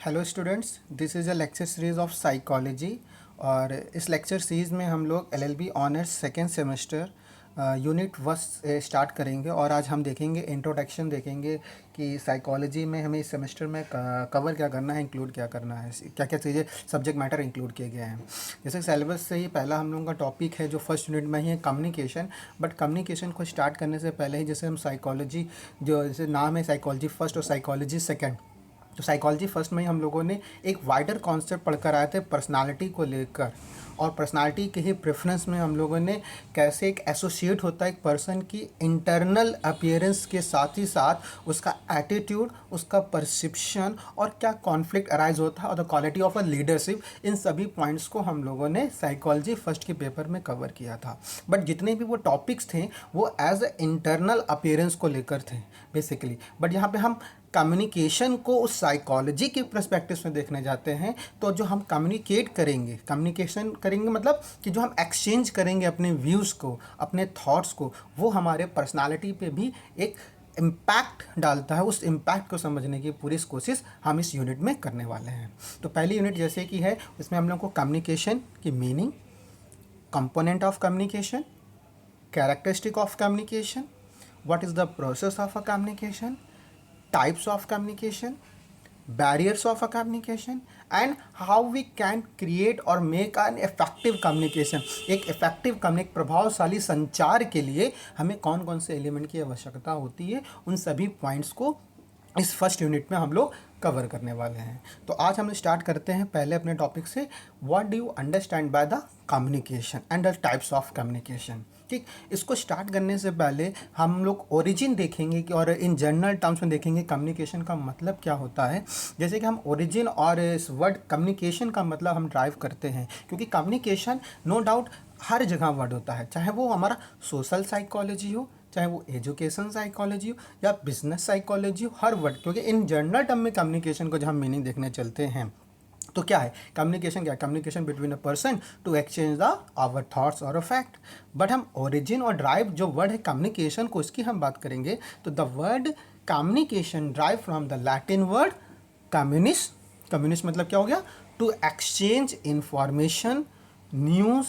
Hello students, this is a lecture series of psychology. और इस lecture series में हम लोग LLB honours second semester unit first start करेंगे। और आज हम देखेंगे इंट्रोडक्शन, देखेंगे कि साइकोलॉजी में हमें इस सेमेस्टर में कवर क्या करना है, इंक्लूड क्या करना है, क्या क्या चीज़ें सब्जेक्ट मैटर इंक्लूड किए गए हैं। जैसे सिलेबस से ही पहला हम लोगों का टॉपिक है जो फर्स्ट यूनिट में ही है, कम्युनिकेशन। बट कम्युनिकेशन को स्टार्ट करने से पहले ही जैसे हम साइकोलॉजी, जो जैसे नाम है साइकोलॉजी फर्स्ट और साइकोलॉजी सेकेंड, तो साइकोलॉजी फर्स्ट में ही हम लोगों ने एक वाइडर कॉन्सेप्ट पढ़कर आए थे पर्सनालिटी को लेकर। और पर्सनालिटी के ही प्रेफरेंस में हम लोगों ने कैसे एक एसोसिएट होता है एक पर्सन की इंटरनल अपीयरेंस के साथ ही साथ उसका एटीट्यूड, उसका परसेप्शन और क्या कॉन्फ्लिक्ट अराइज होता है और the quality of a leadership. इन सभी पॉइंट्स को हम लोगों ने साइकोलॉजी फर्स्ट के पेपर में कवर किया था। बट जितने भी वो टॉपिक्स थे वो एज अ इंटरनल अपीयरेंस को लेकर थे बेसिकली। बट यहाँ पे हम कम्युनिकेशन को उस साइकोलॉजी के पर्सपेक्टिव में देखने जाते हैं। तो जो हम कम्युनिकेशन करेंगे मतलब कि जो हम एक्सचेंज करेंगे अपने व्यूज़ को, अपने थॉट्स को, वो हमारे पर्सनालिटी पे भी एक इम्पैक्ट डालता है। उस इम्पैक्ट को समझने की पूरी कोशिश हम इस यूनिट में करने वाले हैं। तो पहली यूनिट जैसे कि है, इसमें हम लोग को कम्युनिकेशन की meaning, component of communication, characteristic of communication, what is the process of a communication, types of communication, barriers of a communication, and how we can create or make an effective communication। एक effective प्रभावशाली संचार के लिए हमें कौन कौन से element की आवश्यकता होती है, उन सभी पॉइंट्स को इस फर्स्ट यूनिट में हम लोग कवर करने वाले हैं। तो आज हम स्टार्ट करते हैं पहले अपने टॉपिक से, what do you understand by the communication and the types of communication. ठीक, इसको स्टार्ट करने से पहले हम लोग ओरिजिन देखेंगे कि और इन जनरल टर्म्स में देखेंगे कम्युनिकेशन का मतलब क्या होता है। जैसे कि हम ओरिजिन और इस वर्ड कम्युनिकेशन का मतलब हम ड्राइव करते हैं, क्योंकि कम्युनिकेशन नो डाउट हर जगह वर्ड होता है, चाहे वो हमारा सोशल साइकोलॉजी हो, चाहे वो एजुकेशन साइकोलॉजी हो या बिजनेस साइकोलॉजी हो, हर वर्ड। क्योंकि इन जनरल टर्म में कम्युनिकेशन को जब हम मीनिंग देखने चलते हैं तो क्या है कम्युनिकेशन, क्या है communication between a person to exchange the our thoughts और अ फैक्ट। बट हम ओरिजिन और ड्राइव जो वर्ड है कम्युनिकेशन को, इसकी हम बात करेंगे तो the word communication derive from the Latin word communis. Communis मतलब क्या हो गया, to exchange information, news,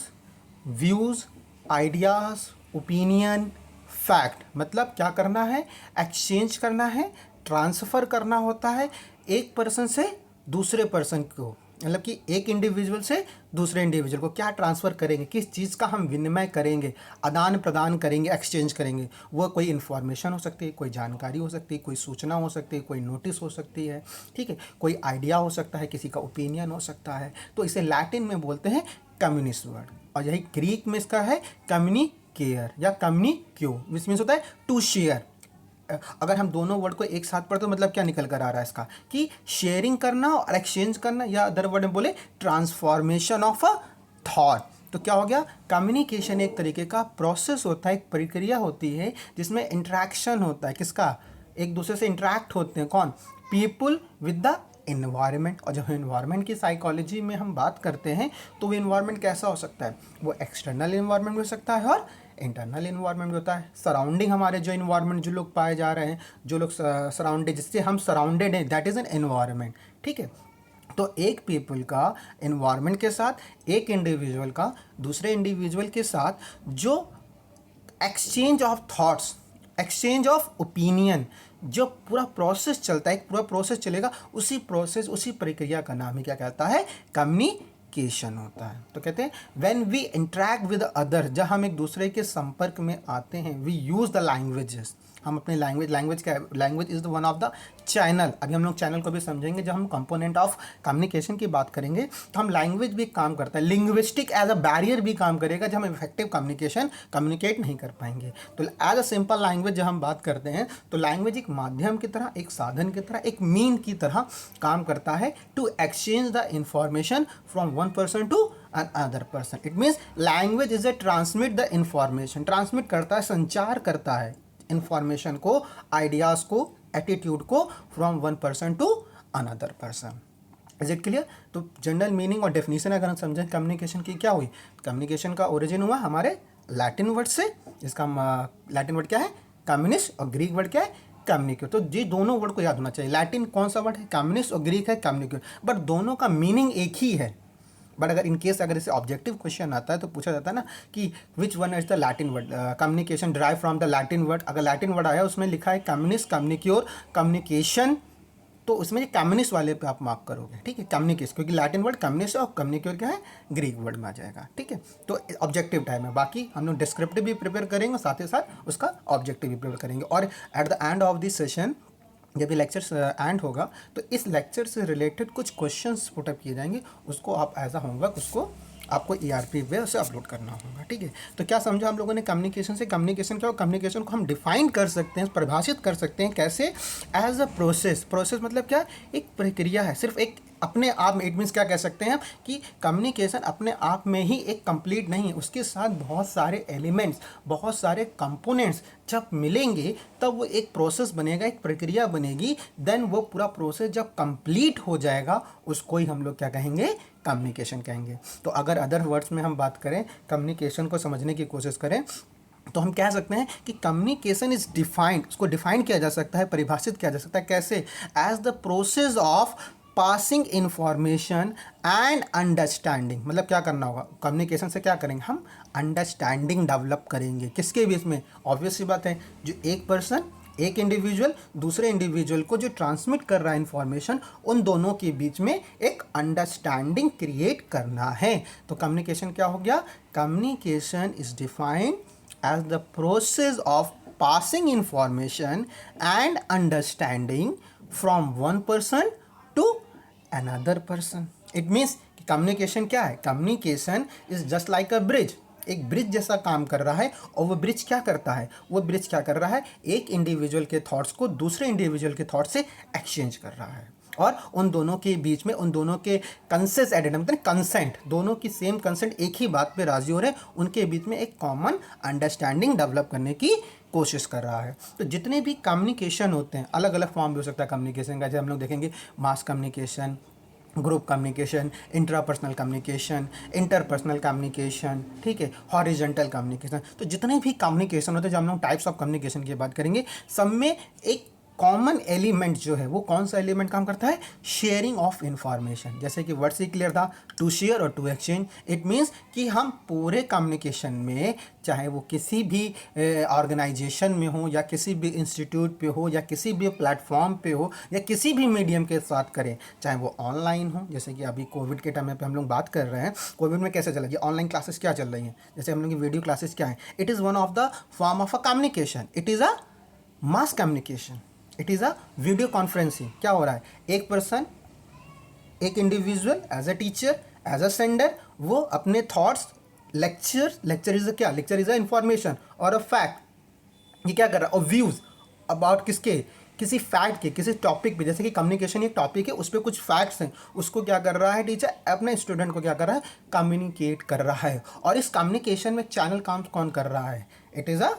views, ideas, opinion, fact. मतलब क्या करना है, एक्सचेंज करना है, ट्रांसफ़र करना होता है एक पर्सन से दूसरे पर्सन को। मतलब कि एक इंडिविजुअल से दूसरे इंडिविजुअल को क्या ट्रांसफ़र करेंगे, किस चीज़ का हम विनिमय करेंगे, आदान प्रदान करेंगे, एक्सचेंज करेंगे। वो कोई इन्फॉर्मेशन हो सकती है, कोई जानकारी हो सकती है, कोई सूचना हो सकती है, कोई नोटिस हो सकती है, ठीक है, कोई आइडिया हो सकता है, किसी का ओपिनियन हो सकता है। तो इसे लैटिन में बोलते हैं कम्युनिस्ट वर्ड। और यही ग्रीक में इसका है कम्युनिकेयर या कम्युनिक्यू, विच मीन्स होता है टू शेयर। अगर हम दोनों वर्ड को एक साथ पढ़ते तो मतलब क्या निकल कर आ रहा है इसका, कि शेयरिंग करना और एक्सचेंज करना, या अदर वर्ड में बोले ट्रांसफॉर्मेशन ऑफ अ थॉट। तो क्या हो गया, कम्युनिकेशन एक तरीके का प्रोसेस होता है, एक प्रक्रिया होती है जिसमें इंटरेक्शन होता है, किसका, एक दूसरे से इंटरेक्ट होते हैं, कौन, पीपुल विद द इन्वायरमेंट। और जब इन्वायरमेंट की साइकोलॉजी में हम बात करते हैं तो वो इन्वायरमेंट कैसा हो सकता है, वो एक्सटर्नल इन्वायरमेंट हो सकता है और इंटरनल इन्वायरमेंट होता है। सराउंडिंग हमारे जो इन्वायरमेंट, जो लोग पाए जा रहे हैं, जो लोग सराउंडेड, जिससे हम सराउंडेड हैं, दैट इज़ एन इन्वायरमेंट। ठीक है, तो एक पीपल का इन्वायरमेंट के साथ, एक इंडिविजुअल का दूसरे इंडिविजुअल के साथ जो exchange of thoughts, exchange of opinion, जो पूरा प्रोसेस चलता है, एक पूरा प्रोसेस चलेगा, उसी प्रोसेस, उसी प्रक्रिया का नाम ही क्या कहता है, कम्युनिकेशन होता है। तो कहते हैं when we interact with other, जब हम एक दूसरे के संपर्क में आते हैं, वी यूज़ द लैंग्वेजेस, हम अपने लैंग्वेज का, language is the one of the channel. अभी हम लोग चैनल को भी समझेंगे, जब हम कंपोनेंट ऑफ कम्युनिकेशन की बात करेंगे तो हम लैंग्वेज भी काम करता है, लिंग्विस्टिक एज अ बैरियर भी काम करेगा, जब हम इफेक्टिव कम्युनिकेशन कम्युनिकेट नहीं कर पाएंगे। तो एज अ सिंपल लैंग्वेज जब हम बात करते हैं तो लैंग्वेज एक माध्यम की तरह, एक साधन की तरह, एक मीन की तरह काम करता है to exchange the information from one person to another person. It means language is a transmit the information, transmit करता है, संचार करता है इंफॉर्मेशन को, आइडियाज़ को, एटीट्यूड को from one person to another person. Is it clear. तो general meaning और डेफिनेशन अगर हम समझें कम्युनिकेशन की, क्या हुई, कम्युनिकेशन का ओरिजिन हुआ हमारे लैटिन वर्ड से। इसका लैटिन वर्ड क्या है, कम्युनिस्ट, और ग्रीक वर्ड क्या है, कम्युनिकेट। तो ये दोनों वर्ड को याद होना चाहिए। लैटिन कौन सा वर्ड है? कम्युनिस्ट, और ग्रीक है कम्युनिकेट, बट दोनों का मीनिंग एक ही है। बट अगर इन केस अगर इसे ऑब्जेक्टिव क्वेश्चन आता है तो पूछा जाता है ना कि which one is the Latin word, communication derive from the Latin word. अगर लैटिन वर्ड आया उसमें लिखा है कम्युनिस्ट, कम्युनिक्योर, कम्युनिकेशन, तो उसमें कम्युनिस्ट वाले पे आप मार्क करोगे, ठीक है, कम्युनिकेशन, क्योंकि लैटिन वर्ड कम्युनिस्ट और कम्युनिक्योर क्या है? ग्रीक वर्ड में आ जाएगा, ठीक है। तो ऑब्जेक्टिव टाइम है, बाकी हम लोग डिस्क्रिप्टिव भी प्रिपेयर करेंगे और साथ ही साथ उसका ऑब्जेक्टिव भी प्रिपेयर करेंगे। और at the end of this session, जब ये लेक्चर एंड होगा तो इस लेक्चर से रिलेटेड कुछ क्वेश्चंस पुटअप किए जाएंगे, उसको आप एज अ होमवर्क उसको आपको ERP पे से अपलोड करना होगा, ठीक है। तो क्या समझा हम लोगों ने कम्युनिकेशन से? कम्युनिकेशन क्या हो? कम्युनिकेशन को हम डिफाइन कर सकते हैं, परिभाषित कर सकते हैं कैसे? As a process. प्रोसेस मतलब क्या? एक प्रक्रिया है, सिर्फ एक अपने आप में। इट मीन्स क्या कह सकते हैं कि कम्युनिकेशन अपने आप में ही एक कंप्लीट नहीं है, उसके साथ बहुत सारे एलिमेंट्स, बहुत सारे कंपोनेंट्स जब मिलेंगे तब वो एक प्रोसेस बनेगा, एक प्रक्रिया बनेगी। देन वो पूरा प्रोसेस जब कंप्लीट हो जाएगा उसको ही हम लोग क्या कहेंगे? कम्युनिकेशन कहेंगे। तो अगर अदर वर्ड्स में हम बात करें, कम्युनिकेशन को समझने की कोशिश करें, तो हम कह सकते हैं कि कम्युनिकेशन इज डिफाइंड, उसको डिफाइन किया जा सकता है, परिभाषित किया जा सकता है कैसे? As the process of passing information and understanding. मतलब क्या करना होगा? कम्युनिकेशन से क्या करेंगे हम? अंडरस्टैंडिंग डेवलप करेंगे। किसके बीच में? ऑब्वियस सी बात है, जो एक पर्सन, एक इंडिविजुअल दूसरे इंडिविजुअल को जो ट्रांसमिट कर रहा है इंफॉर्मेशन, उन दोनों के बीच में एक अंडरस्टैंडिंग क्रिएट करना है। तो कम्युनिकेशन क्या हो गया? Communication is defined as the process of passing information and understanding from one person to another person. It means कि कम्युनिकेशन क्या है? Communication is just like a bridge, एक ब्रिज जैसा काम कर रहा है। और वो ब्रिज क्या करता है? वो ब्रिज क्या कर रहा है? एक इंडिविजुअल के थॉट्स को दूसरे इंडिविजुअल के थॉट से एक्सचेंज कर रहा है, और उन दोनों के बीच में, उन दोनों के कंसेंट एडेड, मतलब कंसेंट, दोनों की सेम कंसेंट, एक ही बात पे राजी हो रहे हैं, उनके बीच में एक कॉमन अंडरस्टैंडिंग डेवलप करने की कोशिश कर रहा है। तो जितने भी कम्युनिकेशन होते हैं, अलग अलग फॉर्म भी हो सकता है कम्युनिकेशन का, जैसे हम लोग देखेंगे mass communication, group communication, intrapersonal communication, interpersonal communication, ठीक है, हॉरिजॉन्टल कम्युनिकेशन। तो जितने भी कम्युनिकेशन होते हैं, जब हम लोग टाइप्स ऑफ कम्युनिकेशन की बात करेंगे, सब में एक कॉमन एलिमेंट जो है वो कौन सा एलिमेंट काम करता है? Sharing of information. जैसे कि वर्ड से क्लियर था, टू शेयर और टू एक्सचेंज। इट मीन्स कि हम पूरे कम्युनिकेशन में, चाहे वो किसी भी ऑर्गेनाइजेशन में हो, या किसी भी इंस्टीट्यूट पे हो, या किसी भी प्लेटफॉर्म पे हो, या किसी भी मीडियम के साथ करें, चाहे वो ऑनलाइन हो, जैसे कि अभी कोविड के टाइम पे हम लोग बात कर रहे हैं, कोविड में कैसे चला? ये ऑनलाइन क्लासेस क्या चल रही हैं, जैसे हम लोग की वीडियो क्लासेस क्या है? It is one of the form of a communication, it is a mass communication, it is a video conferencing. क्या हो रहा है? एक पर्सन, एक individual as a teacher, as a sender, वो अपने थॉट्स, लेक्चर इज क्या? लेक्चर इज अ इंफॉर्मेशन और अ फैक्ट, ये क्या कर रहा है? और व्यूज़ अबाउट किसके? किसी फैक्ट के, किसी टॉपिक पे। जैसे कि कम्युनिकेशन एक टॉपिक है, उस पर कुछ फैक्ट्स हैं, उसको क्या कर रहा है टीचर? अपने स्टूडेंट को क्या कर रहा है? कम्युनिकेट कर रहा है। और इस कम्युनिकेशन में चैनल काम कौन कर रहा है? It is a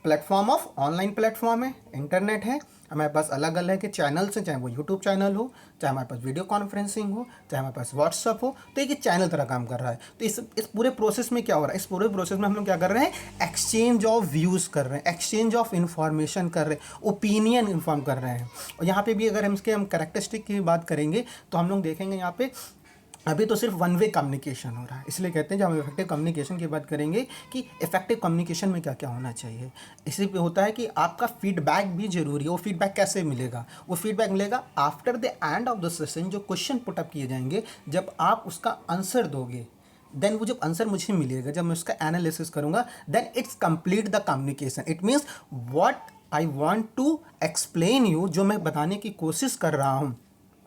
platform of, online platform है, इंटरनेट है, हमारे पास अलग अलग के चैनल्स हैं, चाहे वो यूट्यूब चैनल हो, चाहे हमारे पास वीडियो कॉन्फ्रेंसिंग हो, चाहे हमारे पास व्हाट्सअप हो, तो एक चैनल तरह काम कर रहा है। तो इस पूरे प्रोसेस में क्या हो रहा है? इस पूरे प्रोसेस में हम लोग क्या कर रहे हैं? एक्सचेंज ऑफ व्यूज़ कर रहे हैं, एक्सचेंज ऑफ इंफॉर्मेशन कर रहे हैं, ओपिनियन इन्फॉर्म कर रहे हैं। और यहाँ पे भी अगर हम कैरेक्टरिस्टिक की बात करेंगे तो हम लोग देखेंगे यहाँ पे अभी तो सिर्फ वन वे कम्युनिकेशन हो रहा है, इसलिए कहते हैं जब हम इफेक्टिव कम्युनिकेशन की बात करेंगे कि इफेक्टिव कम्युनिकेशन में क्या क्या होना चाहिए। इसी पे होता है कि आपका फीडबैक भी जरूरी है। वो फीडबैक कैसे मिलेगा? वो फीडबैक मिलेगा after the end of the session, जो क्वेश्चन पुटअप किए जाएंगे, जब आप उसका आंसर दोगे, देन वो जब आंसर मुझे मिलेगा, जब मैं उसका एनालिसिस करूंगा, then it's complete the communication. It means what I want to explain you, जो मैं बताने की कोशिश कर रहा हूँ,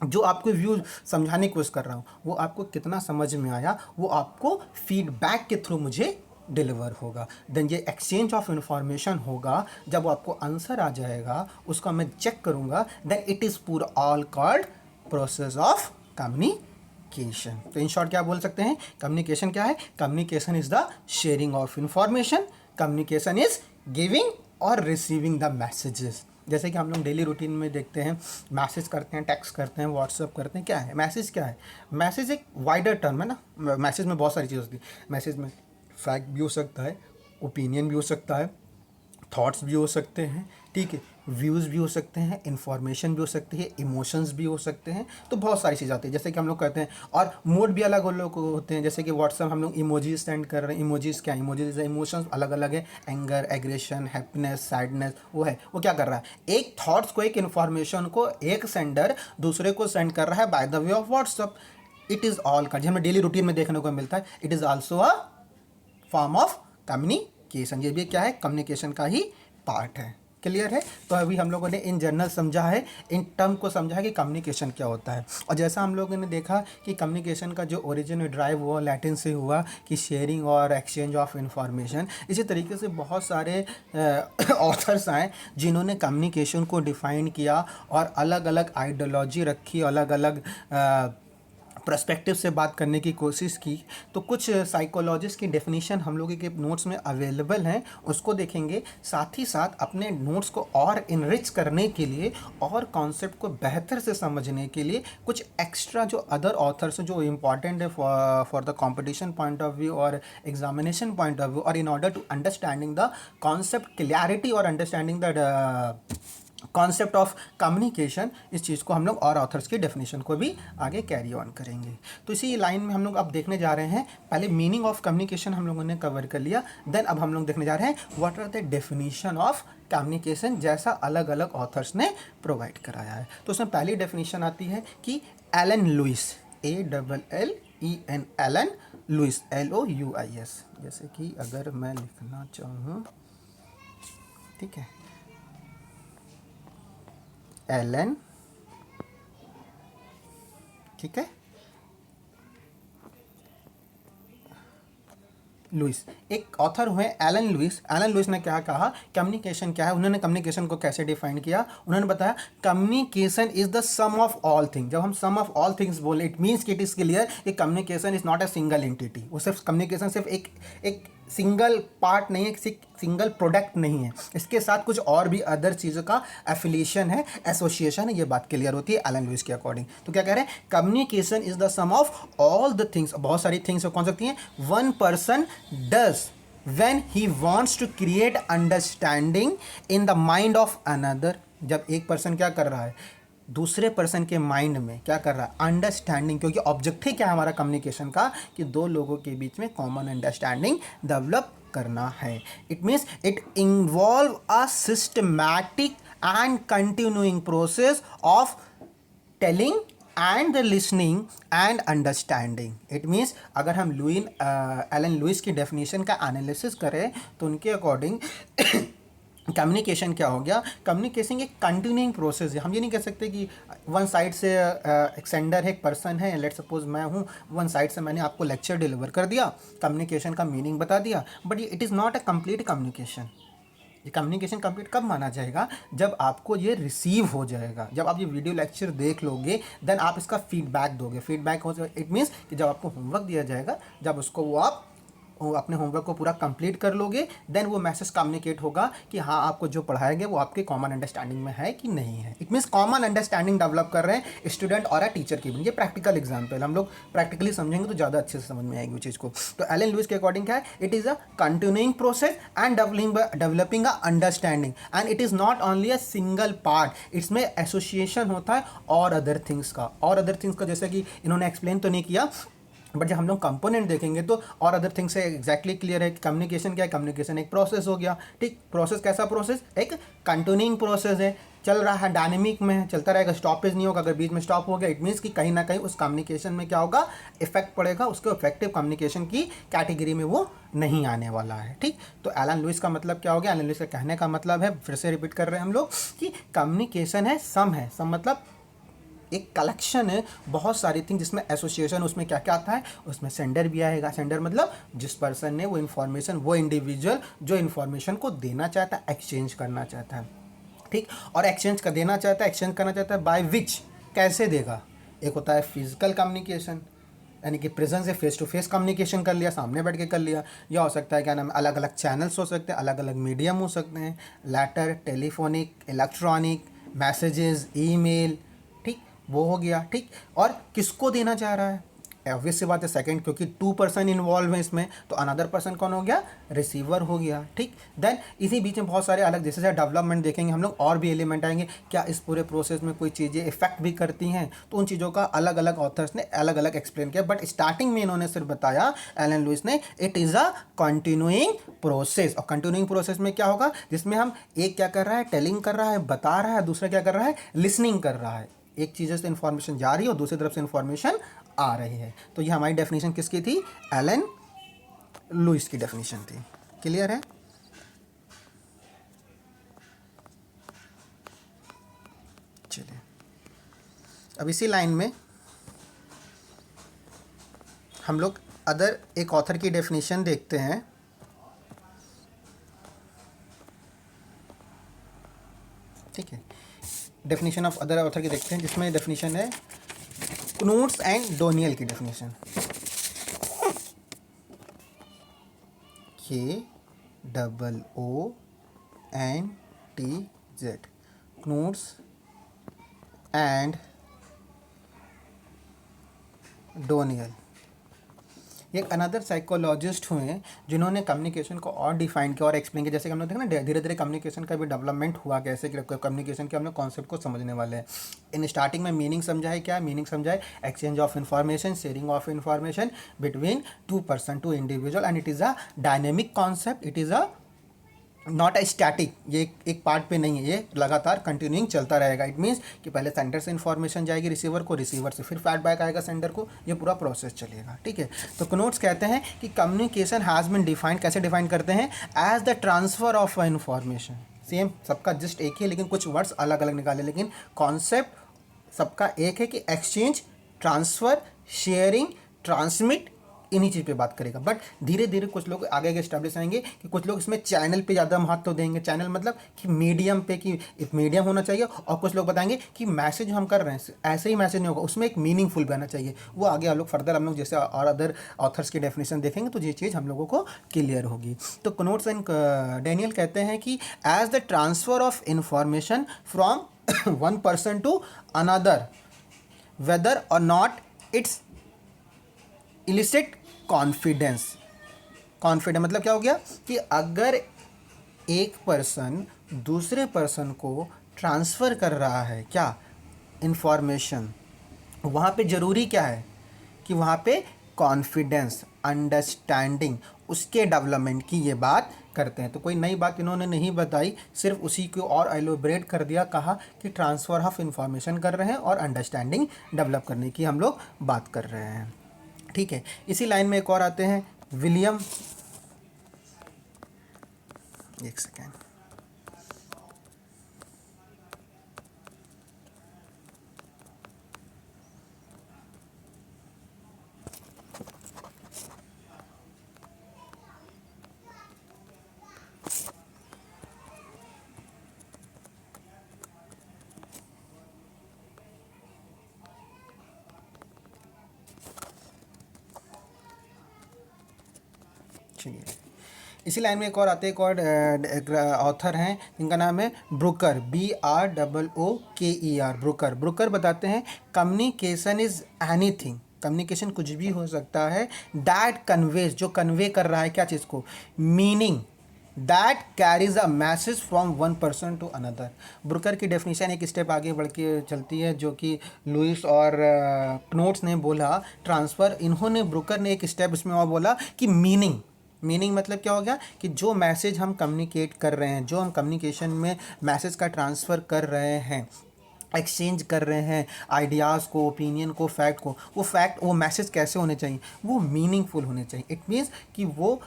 जो आपको व्यू समझाने की कोशिश कर रहा हूँ, वो आपको कितना समझ में आया, वो आपको फीडबैक के थ्रू मुझे डिलीवर होगा। देन ये एक्सचेंज ऑफ इंफॉर्मेशन होगा, जब आपको आंसर आ जाएगा, उसका मैं चेक करूँगा, देन इट इज़ पूरा all called process of communication. तो इन शॉर्ट क्या बोल सकते हैं? कम्युनिकेशन क्या है? Communication is the sharing of information, communication is giving और रिसीविंग द मैसेजेस। जैसे कि हम लोग डेली रूटीन में देखते हैं, मैसेज करते हैं, टेक्स्ट करते हैं, व्हाट्सअप करते हैं। क्या है मैसेज? क्या है मैसेज? एक वाइडर टर्म है ना। मैसेज में बहुत सारी चीज़ होती है। मैसेज में फैक्ट भी हो सकता है, ओपिनियन भी हो सकता है, थॉट्स भी हो सकते हैं, ठीक है, व्यूज़ भी हो सकते हैं, इन्फॉर्मेशन भी हो सकती है, इमोशंस भी हो सकते हैं, तो बहुत सारी चीज़ें आती है जैसे कि हम लोग कहते हैं। और मोड भी अलग अलग होते हैं, जैसे कि व्हाट्सएप हम लोग इमोजीज सेंड कर रहे हैं। इमोजीज क्या है? इमोजीज इमोशंस अलग अलग है, एंगर, एग्रेशन, हैप्पीनेस, सैडनेस। वो क्या कर रहा है? एक थॉट्स को, एक इन्फॉर्मेशन को एक सेंडर दूसरे को सेंड कर रहा है by the way of WhatsApp. It is all का हमें डेली रूटीन में देखने को मिलता है। It is also a form of communication. ये भी क्या है? कम्युनिकेशन का ही पार्ट है। क्लियर है? तो अभी हम लोगों ने इन जनरल समझा है, इन टर्म को समझा है कि कम्युनिकेशन क्या होता है। और जैसा हम लोगों ने देखा कि कम्युनिकेशन का जो ओरिजिन ड्राइव हुआ लैटिन से हुआ कि शेयरिंग और एक्सचेंज ऑफ इंफॉर्मेशन। इसी तरीके से बहुत सारे ऑथर्स आए जिन्होंने कम्युनिकेशन को डिफ़ाइन किया और अलग अलग आइडियोलॉजी रखी, अलग अलग पर्सपेक्टिव से बात करने की कोशिश की। तो कुछ साइकोलॉजिस्ट की डेफिनेशन हम लोगों के नोट्स में अवेलेबल हैं, उसको देखेंगे। साथ ही साथ अपने नोट्स को और इनरिच करने के लिए और कॉन्सेप्ट को बेहतर से समझने के लिए कुछ एक्स्ट्रा जो अदर ऑथर्स जो इम्पॉर्टेंट है for the competition point of view और एग्जामिनेशन पॉइंट ऑफ व्यू, और in order to understanding the concept clarity और understanding the concept of communication, इस चीज़ को हम लोग और ऑथर्स की डेफिनेशन को भी आगे कैरी ऑन करेंगे। तो इसी लाइन में हम लोग अब देखने जा रहे हैं, पहले मीनिंग ऑफ कम्युनिकेशन हम लोगों ने कवर कर लिया, देन अब हम लोग देखने जा रहे हैं what are the definition of communication, जैसा अलग अलग ऑथर्स ने प्रोवाइड कराया है। तो उसमें पहली डेफिनेशन आती है कि Allen Louis, ALLEN, Allen Louis, LOUIS। जैसे कि अगर मैं लिखना चाहूँ, ठीक है, एलन, ठीक है, लुइस एक ऑथर हुए एलन लुइस। एलन लुइस ने क्या कहा? कम्युनिकेशन क्या है? उन्होंने कम्युनिकेशन को कैसे डिफाइन किया? उन्होंने बताया communication is the sum of all things. जब हम सम ऑफ ऑल थिंग्स बोले, इट मीन्स कि इट इज क्लियर कि communication is not a single entity. वो सिर्फ कम्युनिकेशन सिर्फ एक सिंगल पार्ट नहीं है, सिंगल प्रोडक्ट नहीं है, इसके साथ कुछ और भी अदर चीज़ों का एफिलिएशन है, एसोसिएशन है। ये बात क्लियर होती है एलन लुइस के अकॉर्डिंग। तो क्या कह रहे हैं? Communication is the sum of all the things. बहुत सारी थिंग्स कौन सकती हैं? One person does when he wants to create understanding in the mind of another। जब एक पर्सन क्या कर रहा है? दूसरे पर्सन के माइंड में क्या कर रहा है? अंडरस्टैंडिंग। क्योंकि ऑब्जेक्टिव क्या है हमारा कम्युनिकेशन का? कि दो लोगों के बीच में कॉमन अंडरस्टैंडिंग डेवलप करना है। It means it involve a systematic and continuing process of telling and the listening and understanding. It means अगर हम एलन लुइस की डेफिनेशन का एनालिसिस करें तो उनके अकॉर्डिंग कम्युनिकेशन क्या हो गया? कम्युनिकेशन एक कंटिन्यूइंग प्रोसेस है। हम ये नहीं कह सकते कि वन साइड से एक सेंडर है, एक पर्सन है, लेट सपोज मैं हूँ, वन साइड से मैंने आपको लेक्चर डिलीवर कर दिया, कम्युनिकेशन का मीनिंग बता दिया, but it is not a complete communication. ये कम्युनिकेशन कंप्लीट कब माना जाएगा? जब आपको ये रिसीव हो जाएगा, जब आप ये वीडियो लेक्चर देख लोगे, देन आप इसका फीडबैक दोगे। फीडबैक हो, इट मीन्स कि जब आपको होमवर्क दिया जाएगा, जब उसको आप अपने होमवर्क को पूरा कंप्लीट कर लोगे, देन वो मैसेज कम्युनिकेट होगा कि हाँ, आपको जो पढ़ाया गया वो आपके कॉमन अंडरस्टैंडिंग में है कि नहीं है। It means common understanding develop कर रहे हैं स्टूडेंट और टीचर की भी। ये प्रैक्टिकल एग्जाम्पल, हम लोग प्रैक्टिकली समझेंगे तो ज़्यादा अच्छे से समझ में आएगी वो चीज़ को। तो एलन लुइस के अकॉर्डिंग क्या है? It is a continuing process and developing a understanding, and it is not only a single part. इसमें एसोसिएशन होता है और अदर थिंग्स का, जैसे कि इन्होंने एक्सप्लेन तो नहीं किया, बट जब हम लोग कंपोनेंट देखेंगे तो और अदर थिंग्स से एग्जैक्टली क्लियर है कि कम्युनिकेशन क्या है। कम्युनिकेशन एक प्रोसेस हो गया, ठीक। प्रोसेस कैसा प्रोसेस? एक कंटिन्यूइंग प्रोसेस है, चल रहा है, डायनेमिक में है, चलता रहेगा, स्टॉपेज नहीं होगा। अगर बीच में स्टॉप हो गया, इट मीन्स कि कहीं ना कहीं उस कम्युनिकेशन में क्या होगा? इफेक्ट पड़ेगा, उसके इफेक्टिव कम्युनिकेशन की कैटेगरी में वो नहीं आने वाला है, ठीक। तो एलन लुइस का मतलब क्या हो गया? एलन लुइस का कहने का मतलब है, फिर से रिपीट कर रहे हैं हम लोग, कि कम्युनिकेशन है सम मतलब एक कलेक्शन है, बहुत सारी थिंग जिसमें एसोसिएशन, उसमें क्या क्या आता है? उसमें सेंडर भी आएगा। सेंडर मतलब जिस पर्सन ने वो इन्फॉर्मेशन, वो इंडिविजुअल जो इन्फॉर्मेशन को देना चाहता है, एक्सचेंज करना चाहता है, ठीक। और एक्सचेंज कर देना चाहता है, एक्सचेंज करना चाहता है, बाय विच, कैसे देगा? एक होता है फिजिकल कम्युनिकेशन, यानी कि प्रेजेंस से फेस टू फेस कम्युनिकेशन कर लिया, सामने बैठ के कर लिया। या हो सकता है क्या नाम, अलग अलग चैनल्स हो सकते हैं, अलग अलग मीडियम हो सकते हैं, letter, telephonic, electronic, messages, email, ठीक, वो हो गया, ठीक। और किसको देना चाह रहा है? ऑब्वियस सी बात है सेकंड, क्योंकि 2 पर्सन इन्वॉल्व है इसमें, तो अनदर पर्सन कौन हो गया, रिसीवर हो गया। ठीक, देन इसी बीच में बहुत सारे अलग जैसे डेवलपमेंट देखेंगे हम लोग, और भी एलिमेंट आएंगे, क्या इस पूरे प्रोसेस में कोई चीज़ें इफेक्ट भी करती हैं, तो उन चीज़ों का अलग अलग ऑथर्स ने अलग अलग एक्सप्लेन किया। बट स्टार्टिंग में इन्होंने सिर्फ बताया एलन लुइस ने, it is a continuing process. और कंटिन्यूइंग प्रोसेस में क्या होगा, जिसमें हम एक क्या कर रहा है, टेलिंग कर रहा है, बता रहा है, दूसरा क्या कर रहा है, लिसनिंग कर रहा है। एक चीज़ से इन्फॉर्मेशन जा रही है और दूसरी तरफ से इन्फॉर्मेशन आ रही है। तो ये हमारी डेफिनेशन किसकी थी, एलन लुइस की डेफिनेशन थी। क्लियर है? चलिए अब इसी लाइन में हम लोग अदर एक ऑथर की डेफिनेशन देखते हैं। ठीक है, डेफिनेशन ऑफ अदर ऑथर की देखते हैं, जिसमें डेफिनेशन है क्नूट्स एंड डोनियल की डेफिनेशन, KOONTZ, क्नूट्स एंड डोनियल। ये एक अनदर साइकोलॉजिस्ट हुए जिन्होंने कम्युनिकेशन को और डिफाइन किया और एक्सप्लेन किया। जैसे कि हम लोग देखा ना, धीरे धीरे कम्युनिकेशन का भी डेवलपमेंट हुआ, कैसे कम्युनिकेशन के हम लोग कॉन्सेप्ट को समझने वाले हैं। इन स्टार्टिंग में मीनिंग समझाए, क्या मीनिंग समझाए, exchange of information, sharing of information between 2 person, 2 individual, and it is a dynamic concept, it is a not a static, ये एक पार्ट पे नहीं है, ये लगातार कंटिन्यूइंग चलता रहेगा। इट मीन्स कि पहले सेंडर से इन्फॉर्मेशन जाएगी रिसीवर को, रिसीवर से फिर फीडबैक आएगा सेंडर को, ये पूरा प्रोसेस चलेगा। ठीक है, तो कनोट्स कहते हैं कि कम्युनिकेशन हैज़ बिन डिफाइंड, कैसे डिफाइन करते हैं, as the transfer of information. Same सबका जस्ट एक ही है, लेकिन कुछ वर्ड्स अलग अलग निकाले, लेकिन कॉन्सेप्ट सबका एक है कि एक्सचेंज, ट्रांसफ़र, शेयरिंग, ट्रांसमिट, इन्हीं चीज़ पे बात करेगा। बट धीरे धीरे कुछ लोग आगे आगे स्टैब्लिश आएंगे कि कुछ लोग इसमें चैनल पे ज़्यादा महत्व देंगे। चैनल मतलब कि मीडियम पे, कि एक मीडियम होना चाहिए, और कुछ लोग बताएंगे कि मैसेज जो हम कर रहे हैं ऐसे ही मैसेज नहीं होगा, उसमें एक मीनिंगफुल भी आना चाहिए। वो आगे हम लोग फर्दर हम लोग जैसे और अदर ऑथर्स की डेफिनेशन देखेंगे तो ये चीज़ हम लोगों को क्लियर होगी। तो कनोट्स एंड डैनियल कहते हैं कि as the transfer of information from one person to another, whether or not it's elicit confidence. Confidence मतलब क्या हो गया, कि अगर एक पर्सन दूसरे पर्सन को ट्रांसफ़र कर रहा है क्या, इंफॉर्मेशन, वहाँ पे ज़रूरी क्या है कि वहाँ पे कॉन्फिडेंस, अंडरस्टैंडिंग, उसके डेवलपमेंट की ये बात करते हैं। तो कोई नई बात इन्होंने नहीं बताई, सिर्फ उसी को और एलोबरेट कर दिया, कहा कि ट्रांसफ़र ऑफ इंफॉर्मेशन कर रहे हैं और अंडरस्टैंडिंग डेवलप करने की हम लोग बात कर रहे हैं। ठीक है, इसी लाइन में एक और आते हैं विलियम, एक सेकेंड, चलिए इसी लाइन में एक और आते हैं, एक और ऑथर हैं जिनका नाम है ब्रूकर, BROOKER, ब्रूकर। ब्रूकर बताते हैं कम्युनिकेशन इज़ एनीथिंग, कम्युनिकेशन कुछ भी हो सकता है, दैट कन्वेज, जो कन्वे कर रहा है क्या चीज़ को, meaning, that carries a message from one person to another. Brooker की डेफिनेशन एक स्टेप आगे बढ़ के चलती है, जो कि लुइस और क्नोट्स ने बोला ट्रांसफ़र, इन्होंने ब्रूकर ने एक स्टेप इसमें और बोला कि मीनिंग, मीनिंग मतलब क्या हो गया, कि जो मैसेज हम कम्युनिकेट कर रहे हैं, जो हम कम्युनिकेशन में मैसेज का ट्रांसफ़र कर रहे हैं, एक्सचेंज कर रहे हैं, आइडियाज़ को, ओपिनियन को, फैक्ट को, वो फैक्ट, वो मैसेज कैसे होने चाहिए, वो मीनिंगफुल होने चाहिए। इट मीन्स कि वो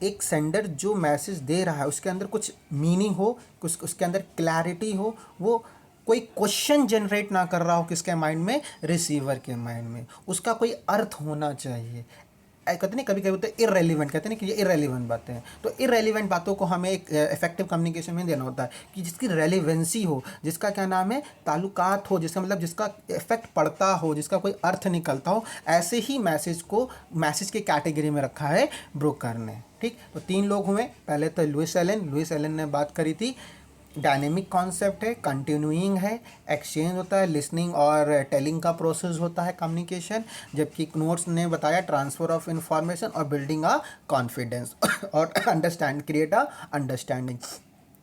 एक सेंडर जो मैसेज दे रहा है उसके अंदर कुछ मीनिंग हो, कुछ उसके अंदर क्लैरिटी हो, वो कोई क्वेश्चन जनरेट ना कर रहा हो किसके माइंड में, रिसीवर के माइंड में, उसका कोई अर्थ होना चाहिए। कहते नहीं, कभी कभी होता है इररेलीवेंट, कहते नहीं कि ये इररेलीवेंट बातें हैं, तो इररेलीवेंट बातों को हमें एक इफेक्टिव कम्युनिकेशन में देना होता है, कि जिसकी रेलिवेंसी हो, जिसका क्या नाम है, ताल्लुकात हो, जिसका मतलब जिसका इफेक्ट पड़ता हो, जिसका कोई अर्थ निकलता हो, ऐसे ही मैसेज को मैसेज की कैटेगरी में रखा है ब्रोकर ने। ठीक, तो 3 लोग हुए, पहले तो लुइस एलन ने बात करी थी डायनेमिक कॉन्सेप्ट है, कंटिन्यूइंग है, एक्सचेंज होता है, लिसनिंग और टेलिंग का प्रोसेस होता है कम्युनिकेशन, जबकि नोट्स ने बताया ट्रांसफर ऑफ इंफॉर्मेशन और बिल्डिंग अ कॉन्फिडेंस और understand create a understanding.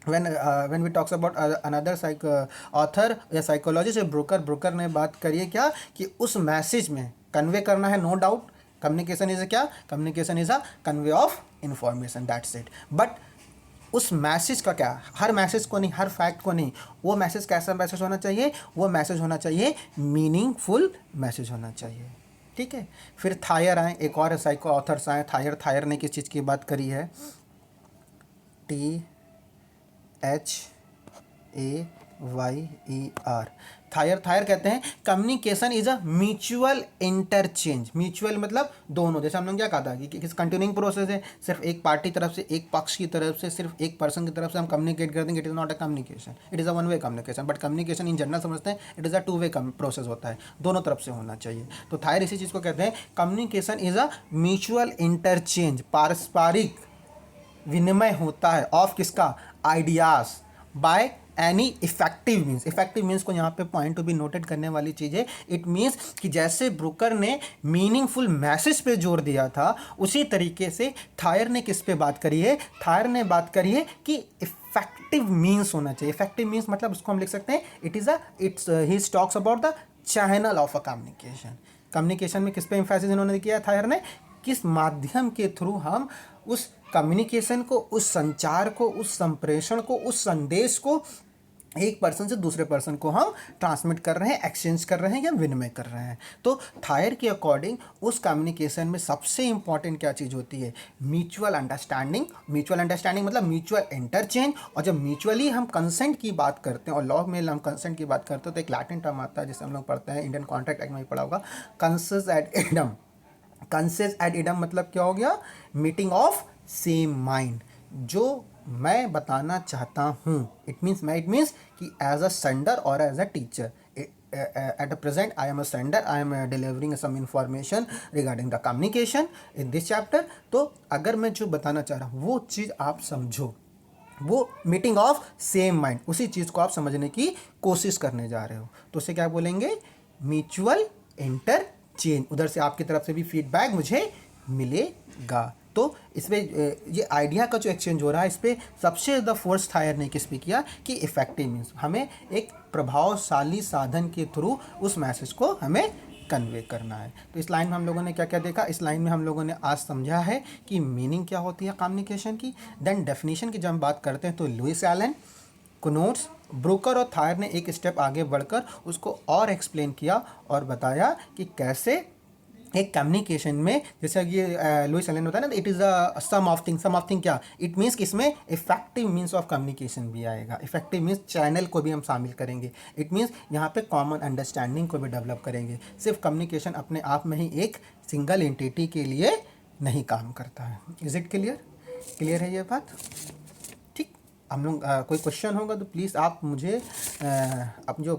When we talks about another author या साइकोलॉजिस्ट ब्रोकर ने बात करी है क्या कि उस मैसेज में कन्वे करना है. नो डाउट कम्युनिकेशन इज क्या, communication is a convey of information, that's it. But उस मैसेज का क्या, हर मैसेज को नहीं, हर फैक्ट को नहीं, वो मैसेज कैसा मैसेज होना चाहिए, वो मैसेज होना चाहिए मीनिंगफुल मैसेज होना चाहिए. ठीक है. फिर थायर आए, एक और साइको ऑथर्स आए. थायर ने किस चीज़ की बात करी है, THAYER. थायर कहते हैं communication is a mutual interchange. Mutual मतलब दोनों, जैसे हम लोग क्या कहा था कि किस कंटिन्यूइंग प्रोसेस है, सिर्फ एक पार्टी तरफ से, एक पक्ष की तरफ से, सिर्फ एक पर्सन की तरफ से हम कम्युनिकेट कर देंगे, it is not a communication, it is a one way communication. But communication in general समझते हैं it is a two way process होता है, दोनों तरफ से होना चाहिए. तो थायर इसी चीज़ को कहते हैं communication is a mutual interchange, पारस्परिक विनिमय होता है ऑफ किसका, ideas by any effective means. Effective means को यहाँ पे पॉइंट टू बी नोटेड करने वाली चीज़ है. इट मीन्स कि जैसे ब्रूकर ने मीनिंगफुल मैसेज पे जोर दिया था, उसी तरीके से थायर ने किस पे बात करी है, थायर ने बात करी है कि इफेक्टिव मीन्स होना चाहिए. इफेक्टिव मीन्स मतलब उसको हम लिख सकते हैं it is he talks about the channel of a communication. Communication में किस पे एम्फेसिस इन्होंने किया थायर ने, किस माध्यम के थ्रू हम उस कम्युनिकेशन को, उस संचार को, उस संप्रेषण को, उस संदेश को एक पर्सन से दूसरे पर्सन को हम ट्रांसमिट कर रहे हैं, एक्सचेंज कर रहे हैं या विनिमय कर रहे हैं. तो थायर के अकॉर्डिंग उस कम्युनिकेशन में सबसे इंपॉर्टेंट क्या चीज़ होती है, म्यूचुअल अंडरस्टैंडिंग. म्यूचुअल अंडरस्टैंडिंग मतलब म्यूचुअल इंटरचेंज. और जब म्यूचुअली हम कंसेंट की बात करते हैं और लॉ में हम कंसेंट की बात करते हैं तो एक लैटिन टर्म आता है जिसे हम लोग पढ़ते हैं, इंडियन कॉन्ट्रैक्ट एक्ट में भी पढ़ा होगा, कंसेस एड इडम. कंसेस एड इडम मतलब क्या हो गया, मीटिंग ऑफ सेम माइंड. जो मैं बताना चाहता हूँ, इट मीन्स कि एज अ सेंडर और as a teacher, at the present I am a sender, I am delivering some information regarding the communication in this chapter. तो अगर मैं जो बताना चाह रहा हूँ वो चीज़ आप समझो, वो मीटिंग ऑफ सेम माइंड, उसी चीज़ को आप समझने की कोशिश करने जा रहे हो, तो उसे क्या बोलेंगे, म्यूचुअल इंटरचेंज. उधर से आपकी तरफ से भी फीडबैक मुझे मिलेगा. तो इसमें ये आइडिया का जो एक्सचेंज हो रहा है, इस पर सबसे ज़्यादा फोर्स थायर ने किस पे किया कि इफेक्टिव मीन्स, हमें एक प्रभावशाली साधन के थ्रू उस मैसेज को हमें कन्वे करना है. तो इस लाइन में हम लोगों ने क्या क्या देखा, इस लाइन में हम लोगों ने आज समझा है कि मीनिंग क्या होती है कम्युनिकेशन की. देन डेफिनेशन की जब हम बात करते हैं तो लुइस एलन, कनोट्स, ब्रोकर और थायर ने एक स्टेप आगे बढ़कर उसको और एक्सप्लेन किया और बताया कि कैसे एक कम्युनिकेशन में, जैसे ये लुइस एलन होता है ना, it is a sum of thing क्या, इट मीन्स कि इसमें इफेक्टिव मीन्स ऑफ कम्युनिकेशन भी आएगा. इफेक्टिव मीन्स चैनल को भी हम शामिल करेंगे. इट मीन्स यहाँ पे कॉमन अंडरस्टैंडिंग को भी डेवलप करेंगे. सिर्फ कम्युनिकेशन अपने आप में ही एक सिंगल एंटिटी के लिए नहीं काम करता है. इज इट क्लियर है ये बात. ठीक. हम लोग कोई क्वेश्चन होगा तो प्लीज़ आप मुझे अब जो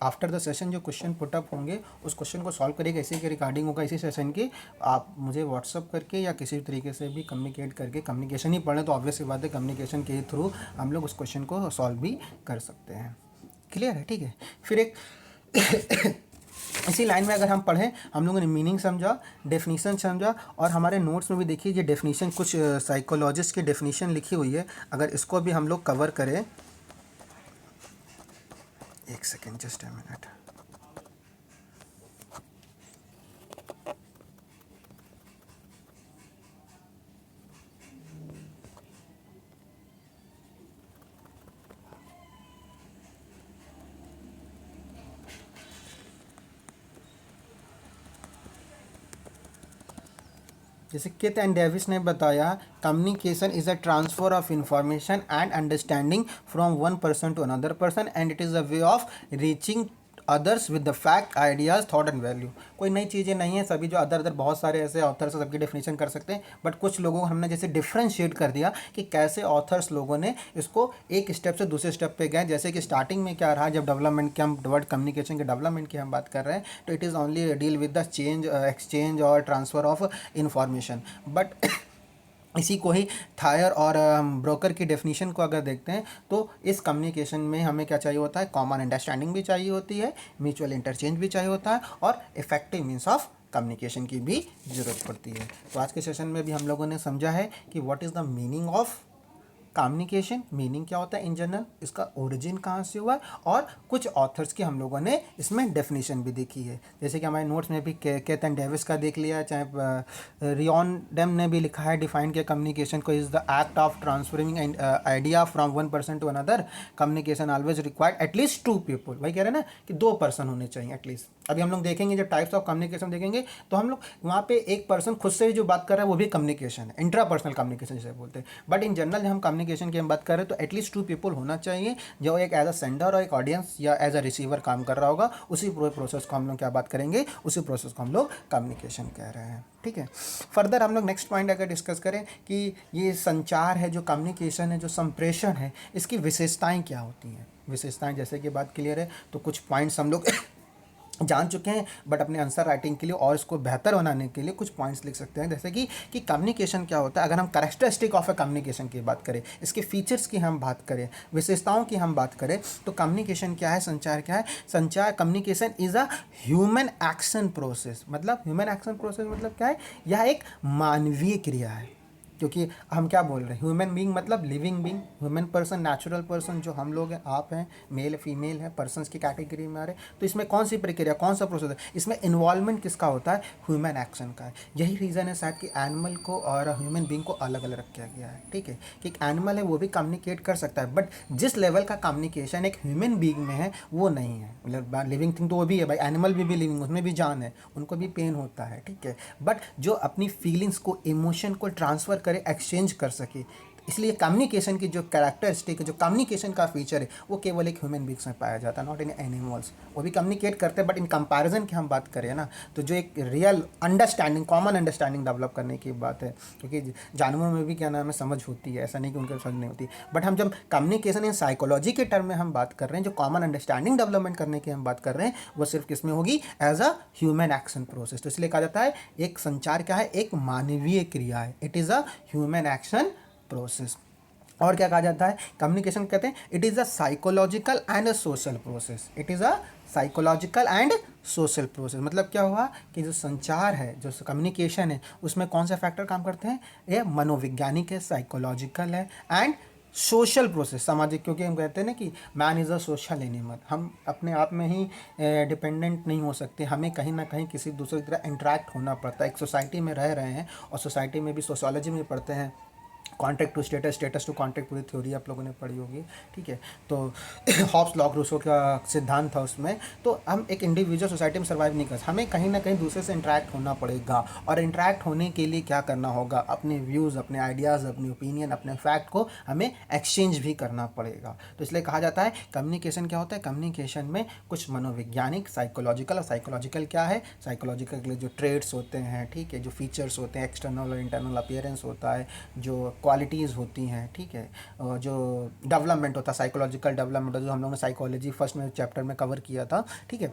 आफ्टर द सेशन जो क्वेश्चन पुटअप होंगे उस क्वेश्चन को सॉल्व करिएगा. इसी के रिकॉर्डिंग होगा इसी सेशन की. आप मुझे व्हाट्सअप करके या किसी भी तरीके से भी कम्युनिकेट करके, कम्युनिकेशन ही पढ़ें तो ऑब्वियस सी बात है कम्युनिकेशन के थ्रू हम लोग उस क्वेश्चन को सॉल्व भी कर सकते हैं. क्लियर है. ठीक है. फिर एक इसी लाइन में अगर हम पढ़ें, हम लोगों ने मीनिंग समझा, डेफिनीशन समझा, और हमारे नोट्स में भी देखिए ये डेफिनीशन, कुछ साइकोलॉजिस्ट की डेफिनीशन लिखी हुई है. अगर इसको भी हम लोग कवर करें, एक सेकेंड, जस्ट अ मिनट. जैसे किथ एंड डेविस ने बताया, communication is a transfer of information and understanding from one person to another person and it is a way of reaching others with the fact, ideas, thought and value. कोई नई चीज़ें नहीं है, सभी जो other बहुत सारे ऐसे ऑथर्स हैं सबकी डेफिनेशन कर सकते हैं. बट कुछ लोगों को हमने जैसे डिफ्रेंशिएट कर दिया कि कैसे ऑथर्स लोगों ने इसको एक स्टेप से दूसरे स्टेप पे गए. जैसे कि स्टार्टिंग में क्या रहा, जब डेवलपमेंट की हम वर्ड कम्युनिकेशन के डेवलपमेंट की हम बात कर रहे हैं तो it is only deal with the change, exchange और ट्रांसफ़र ऑफ इंफॉर्मेशन. बट इसी को ही थायर और ब्रोकर की डेफिनेशन को अगर देखते हैं तो इस कम्युनिकेशन में हमें क्या चाहिए होता है, कॉमन अंडरस्टैंडिंग भी चाहिए होती है, म्यूचुअल इंटरचेंज भी चाहिए होता है और इफेक्टिव मीन्स ऑफ कम्युनिकेशन की भी ज़रूरत पड़ती है। तो आज के सेशन में भी हम लोगों ने समझा है कि what is the meaning of communication, meaning क्या होता है इन जनरल, इसका ओरिजिन कहाँ से हुआ है, और कुछ ऑथर्स की हम लोगों ने इसमें डेफिनेशन भी देखी है। जैसे कि हमारे नोट्स में भी केथ एंड डेविस का देख लिया है, चाहे रियॉन डेम ने भी लिखा है, डिफाइन किया कम्युनिकेशन को, is the act of transferring idea from one person to another. Communication always required at least two people, वही कह रहे हैं ना कि दो पर्सन होने चाहिए एटलीस्ट। अभी हम लोग देखेंगे जब टाइप्स ऑफ कम्युनिकेशन देखेंगे तो हम लोग वहाँ पे एक पर्सन खुद से जो बात कर रहा है वो भी कम्युनिकेशन है, इंट्रा पर्सनल कम्युनिकेशन जिसे बोलते हैं। बट इन जनरल जब हम कम्युनिकेशन की हम बात कर रहे हैं तो एटलीस्ट टू पीपल होना चाहिए, जो एक एज अ सेंडर और एक ऑडियंस या एज अ रिसीवर काम कर रहा होगा। उसी पूरे प्रोसेस को हम लोग क्या बात करेंगे, उसी प्रोसेस को हम लोग कम्युनिकेशन कह रहे हैं। ठीक है, फर्दर हम लोग नेक्स्ट पॉइंट अगर डिस्कस करें कि ये संचार है, जो कम्युनिकेशन है, जो संप्रेषण है, इसकी विशेषताएं क्या होती हैं। विशेषताएं जैसे कि बात क्लियर है तो कुछ पॉइंट्स हम लोग जान चुके हैं, बट अपने आंसर राइटिंग के लिए और इसको बेहतर बनाने के लिए कुछ पॉइंट्स लिख सकते हैं। जैसे कि कम्युनिकेशन क्या होता है, अगर हम कैरेक्टरिस्टिक ऑफ ए कम्युनिकेशन की बात करें, इसके फीचर्स की हम बात करें, विशेषताओं की हम बात करें, तो कम्युनिकेशन क्या है, संचार क्या है। संचार, communication is a human action process. मतलब ह्यूमन एक्शन प्रोसेस मतलब क्या है, यह एक मानवीय क्रिया है। क्योंकि हम क्या बोल रहे हैं, ह्यूमन बीइंग मतलब living being, human person, natural person जो हम लोग हैं, आप हैं, मेल फीमेल है, पर्सन्स की कैटेगरी में आ रहे हैं। तो इसमें कौन सी प्रक्रिया, कौन सा प्रोसेस है, इसमें इन्वॉल्वमेंट किसका होता है, ह्यूमन एक्शन का है। यही रीज़न है शायद कि एनिमल को और ह्यूमन बीइंग को अलग अलग रखा गया है। ठीक है, कि एक एनिमल है वो भी कम्युनिकेट कर सकता है, बट जिस लेवल का कम्युनिकेशन एक ह्यूमन बीइंग में है वो नहीं है। मतलब लिविंग थिंग तो वो भी है भाई, एनिमल भी लिविंग, उसमें भी जान है, उनको भी पेन होता है। ठीक है, बट जो अपनी फीलिंग्स को, इमोशन को ट्रांसफ़र करे, एक्सचेंज कर सके, इसलिए कम्युनिकेशन की जो कैरेक्टरिस्टिक है, जो कम्युनिकेशन का फीचर है, वो केवल एक ह्यूमन बींग्स में पाया जाता है, नॉट इन एनिमल्स। वो भी कम्युनिकेट करते हैं, बट इन कंपैरिजन की हम बात करें ना, तो जो एक real understanding, common understanding develop करने की बात है, क्योंकि जानवरों में भी क्या नाम है, समझ होती है, ऐसा नहीं कि उनके समझ नहीं होती। बट हम जब कम्युनिकेशन इन साइकोलॉजी के टर्म में हम बात कर रहे हैं, जो कॉमन अंडरस्टैंडिंग डेवलपमेंट करने की हम बात कर रहे हैं, वो सिर्फ किसमें होगी, as a human action process. तो इसलिए कहा जाता है एक संचार क्या है, एक मानवीय क्रिया है, it is a human action process. और क्या कहा जाता है, कम्युनिकेशन कहते हैं it is a psychological and a social process. It is a psychological and social process. मतलब क्या हुआ कि जो संचार है, जो कम्युनिकेशन है, उसमें कौन से फैक्टर काम करते हैं, ये मनोवैज्ञानिक है, साइकोलॉजिकल है एंड सोशल प्रोसेस, सामाजिक। क्योंकि हम कहते हैं ना कि man is a social animal, हम अपने आप में ही डिपेंडेंट नहीं हो सकते, हमें कहीं ना कहीं किसी दूसरे की तरह इंटरेक्ट होना पड़ता है। एक सोसाइटी में रह रहे हैं और सोसाइटी में भी सोशोलॉजी में पढ़ते हैं, contact to status, status to contact, पूरी थ्योरी आप लोगों ने पढ़ी होगी। ठीक है, तो हॉब्स लॉ रूसो का सिद्धांत था उसमें। तो हम एक इंडिविजुअल सोसाइटी में सर्वाइव नहीं कर सकते, हमें कहीं ना कहीं दूसरे से इंटरेक्ट होना पड़ेगा। और इंटरेक्ट होने के लिए क्या करना होगा, अपने व्यूज़, अपने आइडियाज़, अपनी ओपिनियन, अपने फैक्ट को हमें एक्सचेंज भी करना पड़ेगा। तो इसलिए कहा जाता है कम्युनिकेशन क्या होता है, कम्युनिकेशन में कुछ मनोवैज्ञानिक, साइकोलॉजिकल, और साइकोलॉजिकल क्या है, साइकोलॉजिकल के जो ट्रेड्स होते हैं, ठीक है, जो फीचर्स होते हैं, एक्सटर्नल और इंटरनल अपीयरेंस होता है, जो क्वालिटीज़ होती हैं, ठीक है, और जो डेवलपमेंट होता है, साइकोलॉजिकल डेवलपमेंट, जो हम लोगों ने साइकोलॉजी फर्स्ट में चैप्टर में कवर किया था। ठीक है,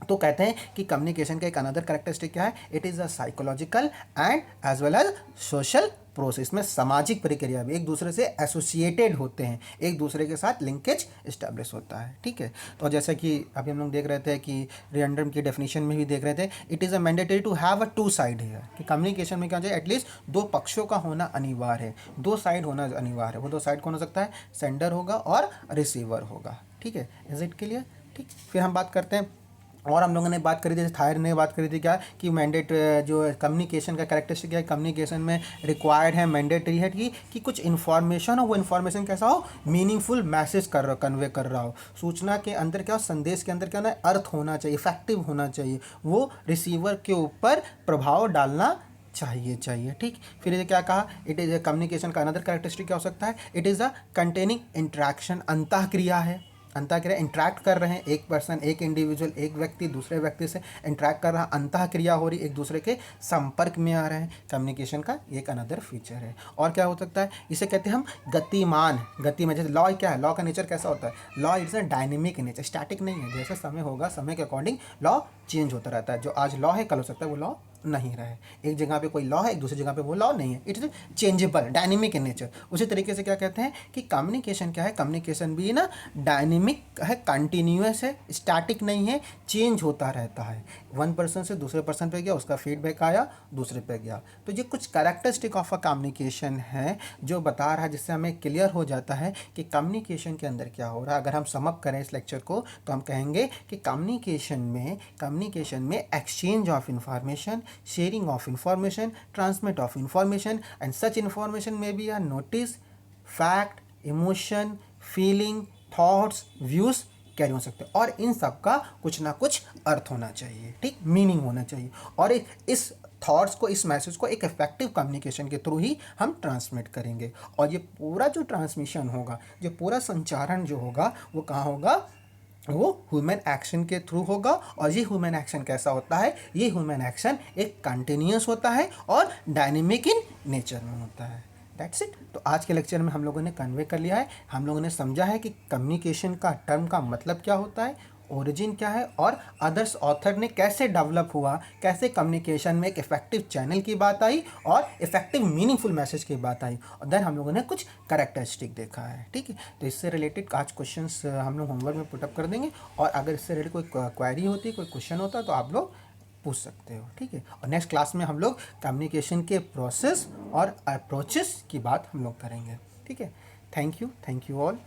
तो कहते हैं कि कम्युनिकेशन का एक अनदर कैरेक्टरिस्टिक क्या है, it is a psychological and as well as social process. में सामाजिक प्रक्रिया भी एक दूसरे से एसोसिएटेड होते हैं, एक दूसरे के साथ लिंकेज इस्टेब्लिश होता है। ठीक है, तो जैसा कि अभी हम लोग देख रहे थे कि रियंडम की डेफिनेशन में भी देख रहे थे, it is a mandatory to have a two side है, कि कम्युनिकेशन में क्या चाहिए, एटलीस्ट दो पक्षों का होना अनिवार्य है, दो साइड होना अनिवार्य है। वो दो साइड कौन हो सकता है, सेंडर होगा और रिसीवर होगा। ठीक है, इज इट क्लियर। ठीक, फिर हम बात करते हैं, और हम लोगों ने बात करी थी, जैसे थायर ने बात करी थी क्या, कि मैंडेट जो कम्युनिकेशन का कैरेक्टरिस्टिक है, कम्युनिकेशन में रिक्वायर्ड है, मैंडेटरी है कि कुछ इन्फॉर्मेशन हो, वो इन्फॉर्मेशन कैसा हो, मीनिंगफुल मैसेज कन्वे कर रहा हो, सूचना के अंदर क्या हो, संदेश के अंदर क्या होना है, अर्थ होना चाहिए, इफेक्टिव होना चाहिए, वो रिसीवर के ऊपर प्रभाव डालना चाहिए। ठीक, फिर ये क्या कहा, इट इज़ कम्युनिकेशन का अनदर कैरेक्टरिस्टिक क्या हो सकता है, it is a containing interaction, अंतःक्रिया है, अंतःक्रिया, इंटरेक्ट कर रहे हैं, एक पर्सन, एक इंडिविजुअल, एक व्यक्ति दूसरे व्यक्ति से इंटरेक्ट कर रहा, अंतःक्रिया हो रही, एक दूसरे के संपर्क में आ रहे हैं, कम्युनिकेशन का एक अनदर फीचर है। और क्या हो सकता है, इसे कहते हैं हम गतिमान, गति में, जैसे लॉ क्या है, लॉ का नेचर कैसा होता है, law it's a dynamic nature, static नहीं है, जैसे समय होगा समय के अकॉर्डिंग लॉ चेंज होता रहता है, जो आज लॉ है कल हो सकता है वो लॉ नहीं रहे। एक जगह पे कोई लॉ है, एक दूसरी जगह पे वो लॉ नहीं है, it is changeable, dynamic in nature. उसी तरीके से क्या कहते हैं कि कम्युनिकेशन क्या है, कम्युनिकेशन भी ना डायनेमिक है, कंटिन्यूस है, स्टैटिक नहीं है, चेंज होता रहता है। वन पर्सन से दूसरे पर्सन पे गया, उसका फीडबैक आया, दूसरे पे गया। तो ये कुछ कैरेक्टरिस्टिक ऑफ अ कम्युनिकेशन है जो बता रहा है, जिससे हमें क्लियर हो जाता है कि कम्युनिकेशन के अंदर क्या हो रहा है। अगर हम सम अप करें इस लेक्चर को तो हम कहेंगे कि कम्युनिकेशन में exchange of information, sharing of information, transmit of information and such information में be are notice, fact, emotion, feeling, thoughts, views carry हो सकते हैं, और इन सब का कुछ ना कुछ अर्थ होना चाहिए, ठीक, मीनिंग होना चाहिए। और इस थॉट्स को, इस मैसेज को एक इफेक्टिव कम्युनिकेशन के थ्रू ही हम ट्रांसमिट करेंगे। और ये पूरा जो ट्रांसमिशन होगा, जो पूरा संचारण जो होगा, वो कहाँ होगा, वो ह्यूमन एक्शन के थ्रू होगा। और ये ह्यूमन एक्शन कैसा होता है, ये ह्यूमन एक्शन एक कंटिन्यूस होता है और डायनेमिक इन नेचर में होता है। That's it. तो आज के लेक्चर में हम लोगों ने कन्वे कर लिया है, हम लोगों ने समझा है कि कम्युनिकेशन का टर्म का मतलब क्या होता है, ओरिजिन क्या है, और अदर्स ऑथर ने कैसे डेवलप हुआ, कैसे कम्युनिकेशन में एक इफेक्टिव चैनल की बात आई और इफेक्टिव मीनिंगफुल मैसेज की बात आई। और देन हम लोगों ने कुछ कैरेक्टरिस्टिक देखा है, ठीक है। तो इससे रिलेटेड आज क्वेश्चंस हम लोग होमवर्क में पुटअप कर देंगे, और अगर इससे रिलेटेड कोई क्वेरी होती है, कोई क्वेश्चन होता है, तो आप लोग पूछ सकते हो, ठीक है। और नेक्स्ट क्लास में हम लोग कम्युनिकेशन के प्रोसेस और अप्रोचेस की बात हम लोग करेंगे, ठीक है। Thank you all.